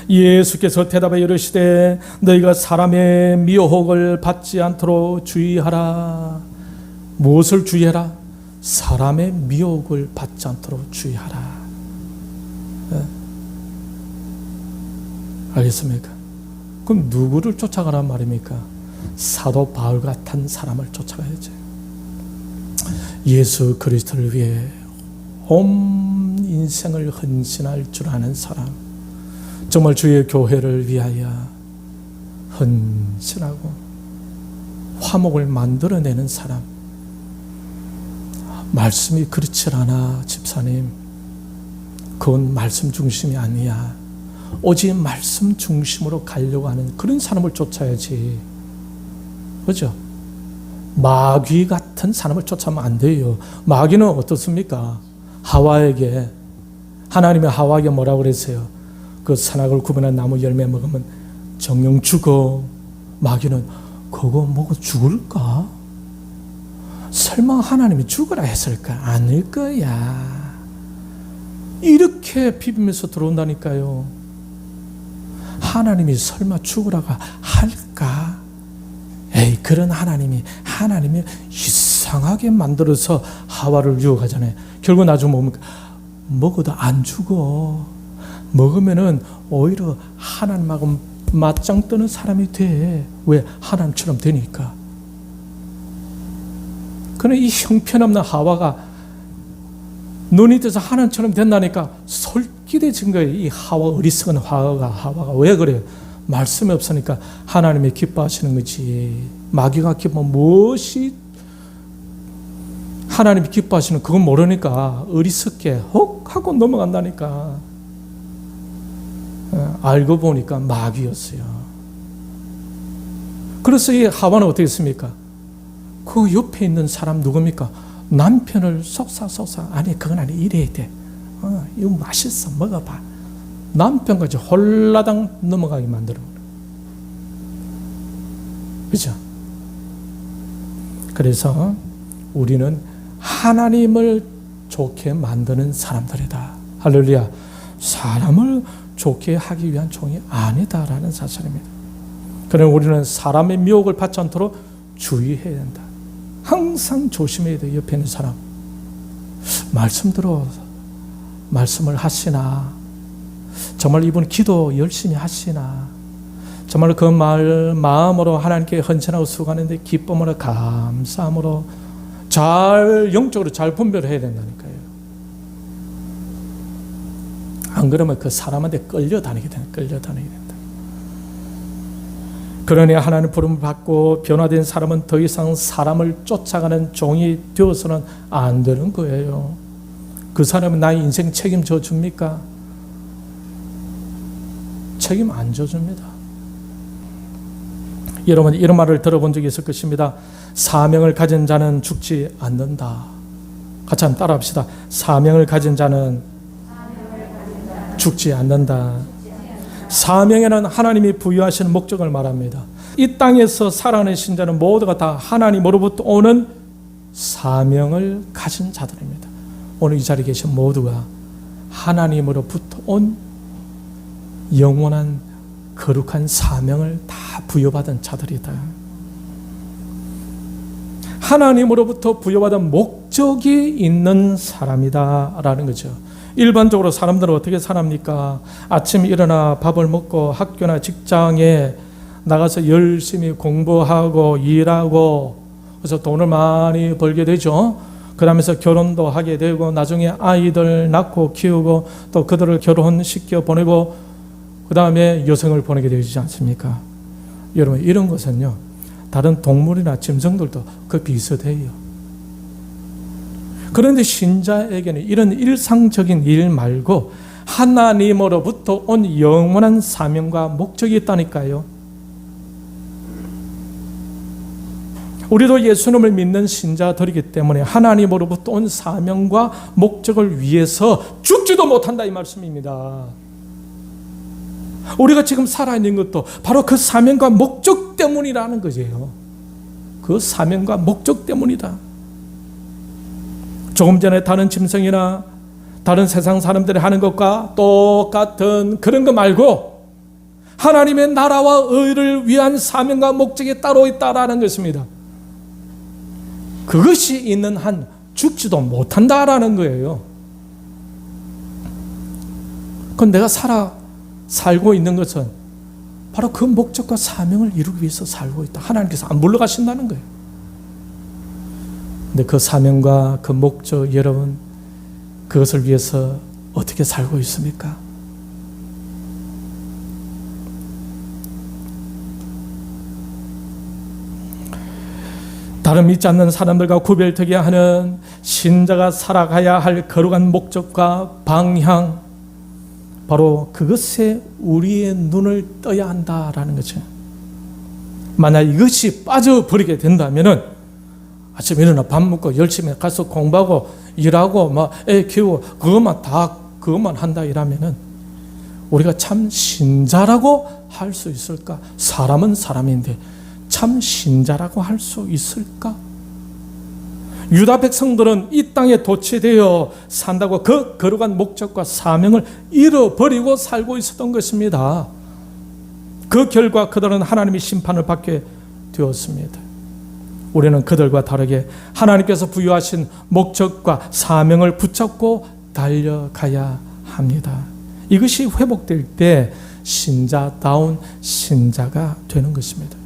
Speaker 1: 예수께서 대답하여 이르시되 너희가 사람의 미혹을 받지 않도록 주의하라. 무엇을 주의하라? 사람의 미혹을 받지 않도록 주의하라. 네. 알겠습니까? 그럼 누구를 쫓아가란 말입니까? 사도 바울 같은 사람을 쫓아가야죠. 예수 그리스도를 위해 온 인생을 헌신할 줄 아는 사람, 정말 주의 교회를 위하여 헌신하고 화목을 만들어내는 사람. 말씀이 그렇지 않아 집사님, 그건 말씀 중심이 아니야. 오직 말씀 중심으로 가려고 하는 그런 사람을 쫓아야지. 그렇죠? 마귀 같은 사람을 쫓아가면 안 돼요. 마귀는 어떻습니까? 하와에게, 하나님의 하와에게 뭐라고 그랬어요? 그 선악을 구분한 나무 열매 먹으면 정령 죽어. 마귀는 그거 먹어 죽을까? 설마 하나님이 죽으라 했을까? 아닐 거야. 이렇게 비비면서 들어온다니까요. 하나님이 설마 죽으라고 할까? 에이, 그런 하나님이 이상하게 만들어서 하와를 유혹하잖아요. 결국 나중에 뭡니까? 먹어도 안 죽어. 먹으면은 오히려 하나님하고 맞짱 뜨는 사람이 돼. 왜? 하나님처럼 되니까. 그러나 이 형편없는 하와가 눈이 떠서 하나님처럼 된다니까 솔깃해진 거예요. 이 어리석은 하와가. 왜 그래요? 말씀이 없으니까 하나님이 기뻐하시는 거지. 마귀가 기뻐하면 무엇이 하나님이 기뻐하시는 그건 모르니까 어리석게 혹 하고 넘어간다니까. 알고 보니까 마귀였어요. 그래서 이 하와는 어떻게 했습니까? 그 옆에 있는 사람 누굽니까? 남편을 속삭 아니 그건 아니 이래야 돼. 이거 맛있어 먹어봐. 남편까지 홀라당 넘어가게 만들어. 그렇죠? 그래서 우리는 하나님을 좋게 만드는 사람들이다. 할렐루야. 사람을 좋게 하기 위한 종이 아니다라는 사실입니다. 그러나 우리는 사람의 미혹을 받지 않도록 주의해야 된다. 항상 조심해야 돼. 옆에 있는 사람 말씀 들어 말씀을 하시나, 정말 이분 기도 열심히 하시나, 정말 그 마음으로 하나님께 헌신하고 수고하는데 기쁨으로 감사함으로 영적으로 잘 분별을 해야 된다니까요. 안 그러면 그 사람한테 끌려다니게 된다. 그러니 하나님 부름을 받고 변화된 사람은 더 이상 사람을 쫓아가는 종이 되어서는 안 되는 거예요. 그 사람은 나의 인생 책임져 줍니까? 책임 안 져줍니다. 여러분 이런 말을 들어본 적이 있을 것입니다. 사명을 가진 자는 죽지 않는다. 같이 한번 따라합시다. 사명을 가진 자는 죽지 않는다. 사명에는 하나님이 부여하시는 목적을 말합니다. 이 땅에서 살아가는 신자는 모두가 다 하나님으로부터 오는 사명을 가진 자들입니다. 오늘 이 자리에 계신 모두가 하나님으로부터 온 영원한 거룩한 사명을 다 부여받은 자들이다. 하나님으로부터 부여받은 목적이 있는 사람이다 라는 거죠. 일반적으로 사람들은 어떻게 살합니까? 아침에 일어나 밥을 먹고 학교나 직장에 나가서 열심히 공부하고 일하고 그래서 돈을 많이 벌게 되죠. 그러면서 결혼도 하게 되고 나중에 아이들 낳고 키우고 또 그들을 결혼시켜 보내고 그 다음에 여성을 보내게 되지 않습니까? 여러분 이런 것은요 다른 동물이나 짐승들도 그 비슷해요. 그런데 신자에게는 이런 일상적인 일 말고 하나님으로부터 온 영원한 사명과 목적이 있다니까요. 우리도 예수님을 믿는 신자들이기 때문에 하나님으로부터 온 사명과 목적을 위해서 죽지도 못한다 이 말씀입니다. 우리가 지금 살아있는 것도 바로 그 사명과 목적 때문이라는 거예요. 그 사명과 목적 때문이다. 조금 전에 다른 짐승이나 다른 세상 사람들이 하는 것과 똑같은 그런 거 말고 하나님의 나라와 의를 위한 사명과 목적이 따로 있다라는 것입니다. 그것이 있는 한 죽지도 못한다라는 거예요. 그건 내가 살고 있는 것은 바로 그 목적과 사명을 이루기 위해서 살고 있다. 하나님께서 안 물러가신다는 거예요. 근데 그 사명과 그 목적 여러분 그것을 위해서 어떻게 살고 있습니까? 다른 믿지 않는 사람들과 구별되게 하는 신자가 살아가야 할 거룩한 목적과 방향 바로 그것에 우리의 눈을 떠야 한다라는 거죠. 만약 이것이 빠져버리게 된다면은 아침에 일어나 밥 먹고 열심히 가서 공부하고 일하고 막 애 키우고 그것만 한다 이러면은 우리가 참 신자라고 할 수 있을까? 사람은 사람인데 참 신자라고 할 수 있을까? 유다 백성들은 이 땅에 도취되어 산다고 그 거룩한 목적과 사명을 잃어버리고 살고 있었던 것입니다. 그 결과 그들은 하나님의 심판을 받게 되었습니다. 우리는 그들과 다르게 하나님께서 부여하신 목적과 사명을 붙잡고 달려가야 합니다. 이것이 회복될 때 신자다운 신자가 되는 것입니다.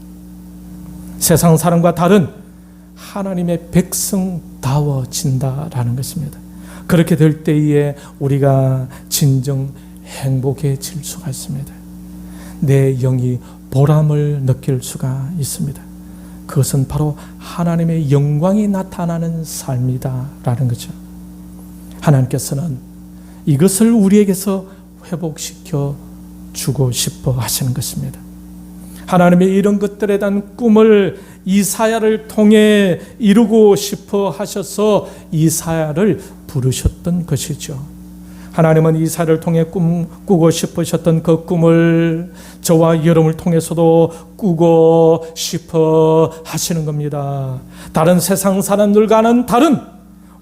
Speaker 1: 세상 사람과 다른 하나님의 백성다워진다라는 것입니다. 그렇게 될 때에 우리가 진정 행복해질 수가 있습니다. 내 영이 보람을 느낄 수가 있습니다. 그것은 바로 하나님의 영광이 나타나는 삶이다라는 거죠. 하나님께서는 이것을 우리에게서 회복시켜 주고 싶어 하시는 것입니다. 하나님의 이런 것들에 대한 꿈을 이사야를 통해 이루고 싶어 하셔서 이사야를 부르셨던 것이죠. 하나님은 이사야를 통해 꾸고 싶으셨던 그 꿈을 저와 여러분을 통해서도 꾸고 싶어 하시는 겁니다. 다른 세상 사람들과는 다른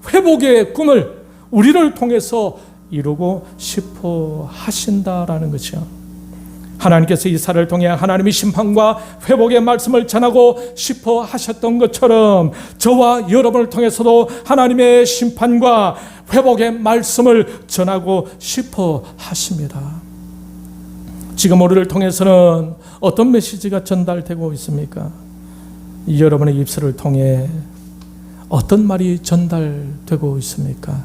Speaker 1: 회복의 꿈을 우리를 통해서 이루고 싶어 하신다라는 거죠. 하나님께서 이사야를 통해 하나님의 심판과 회복의 말씀을 전하고 싶어 하셨던 것처럼 저와 여러분을 통해서도 하나님의 심판과 회복의 말씀을 전하고 싶어 하십니다. 지금 우리를 통해서는 어떤 메시지가 전달되고 있습니까? 여러분의 입술을 통해 어떤 말이 전달되고 있습니까?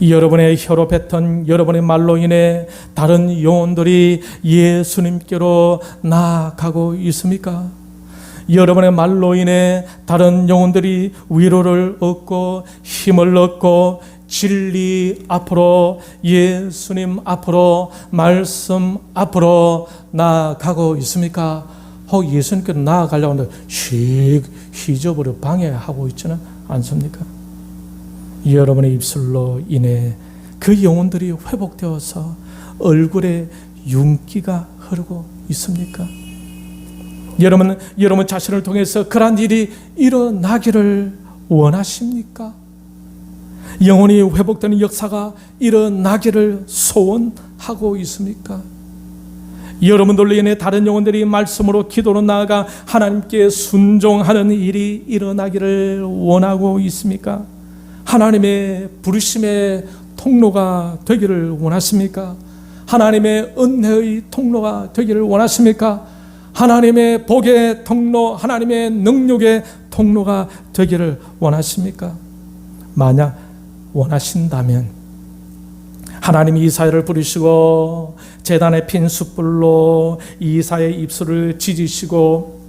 Speaker 1: 여러분의 혀로 뱉은 여러분의 말로 인해 다른 영혼들이 예수님께로 나아가고 있습니까? 여러분의 말로 인해 다른 영혼들이 위로를 얻고 힘을 얻고 진리 앞으로, 예수님 앞으로, 말씀 앞으로 나아가고 있습니까? 혹 예수님께로 나아가려고 하는데 휘저버려 방해하고 있지는 않습니까? 여러분의 입술로 인해 그 영혼들이 회복되어서 얼굴에 윤기가 흐르고 있습니까? 여러분 자신을 통해서 그러한 일이 일어나기를 원하십니까? 영혼이 회복되는 역사가 일어나기를 소원하고 있습니까? 여러분들로 인해 다른 영혼들이 말씀으로 기도로 나아가 하나님께 순종하는 일이 일어나기를 원하고 있습니까? 하나님의 부르심의 통로가 되기를 원하십니까? 하나님의 은혜의 통로가 되기를 원하십니까? 하나님의 복의 통로, 하나님의 능력의 통로가 되기를 원하십니까? 만약 원하신다면 하나님이 이사야를 부르시고 제단의 핀 숯불로 이사야의 입술을 찢으시고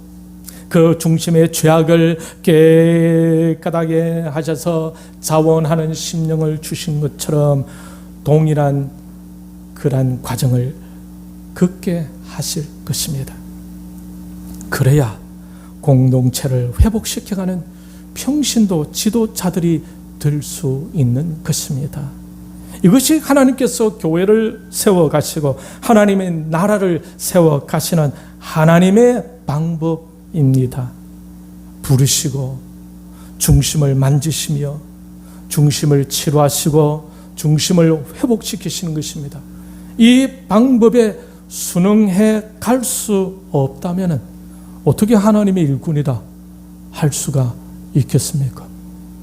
Speaker 1: 그 중심의 죄악을 깨끗하게 하셔서 자원하는 심령을 주신 것처럼 동일한 그러한 과정을 겪게 하실 것입니다. 그래야 공동체를 회복시켜가는 평신도 지도자들이 될 수 있는 것입니다. 이것이 하나님께서 교회를 세워가시고 하나님의 나라를 세워가시는 하나님의 방법입니다. 부르시고 중심을 만지시며 중심을 치료하시고 중심을 회복시키시는 것입니다. 이 방법에 순응해 갈 수 없다면 어떻게 하나님의 일꾼이다 할 수가 있겠습니까?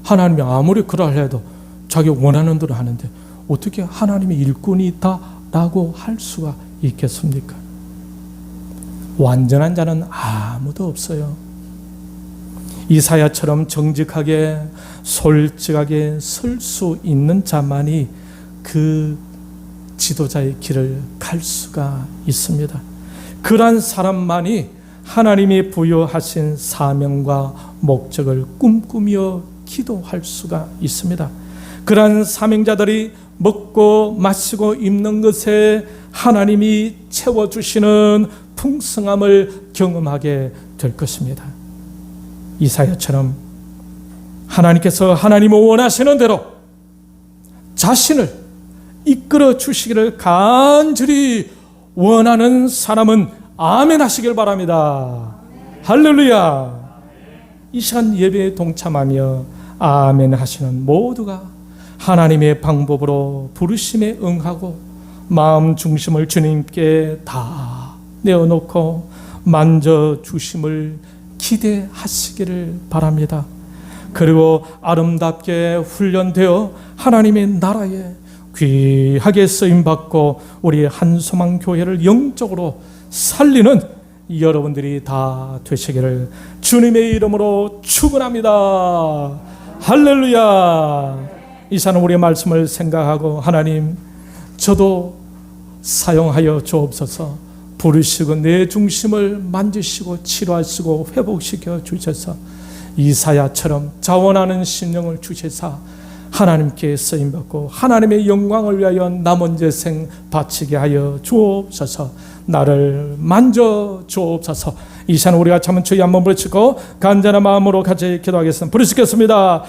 Speaker 1: 하나님이 아무리 그러려 해도 자기 원하는 대로 하는데 어떻게 하나님의 일꾼이다 라고 할 수가 있겠습니까? 완전한 자는 아무도 없어요. 이사야처럼 정직하게 솔직하게 설 수 있는 자만이 그 지도자의 길을 갈 수가 있습니다. 그러한 사람만이 하나님이 부여하신 사명과 목적을 꿈꾸며 기도할 수가 있습니다. 그러한 사명자들이 먹고 마시고 입는 것에 하나님이 채워주시는 풍성함을 경험하게 될 것입니다. 이사야처럼 하나님께서 하나님이 원하시는 대로 자신을 이끌어 주시기를 간절히 원하는 사람은 아멘 하시길 바랍니다. 할렐루야. 이 시간 예배에 동참하며 아멘 하시는 모두가 하나님의 방법으로 부르심에 응하고 마음 중심을 주님께 다 내어놓고 만져주심을 기대하시기를 바랍니다. 그리고 아름답게 훈련되어 하나님의 나라에 귀하게 쓰임받고 우리 한소망 교회를 영적으로 살리는 여러분들이 다 되시기를 주님의 이름으로 축원합니다. 할렐루야. 이 시간 우리의 말씀을 생각하고 하나님, 저도 사용하여 주옵소서. 부르시고 내 중심을 만지시고 치료하시고 회복시켜 주셔서 이사야처럼 자원하는 심령을 주시사 하나님께 쓰임받고 하나님의 영광을 위하여 남은 재생 바치게 하여 주옵소서. 나를 만져 주옵소서. 이 시간 우리가 참은 주의 한번 부르시고 간절한 마음으로 같이 기도하겠습니다. 부르시겠습니다.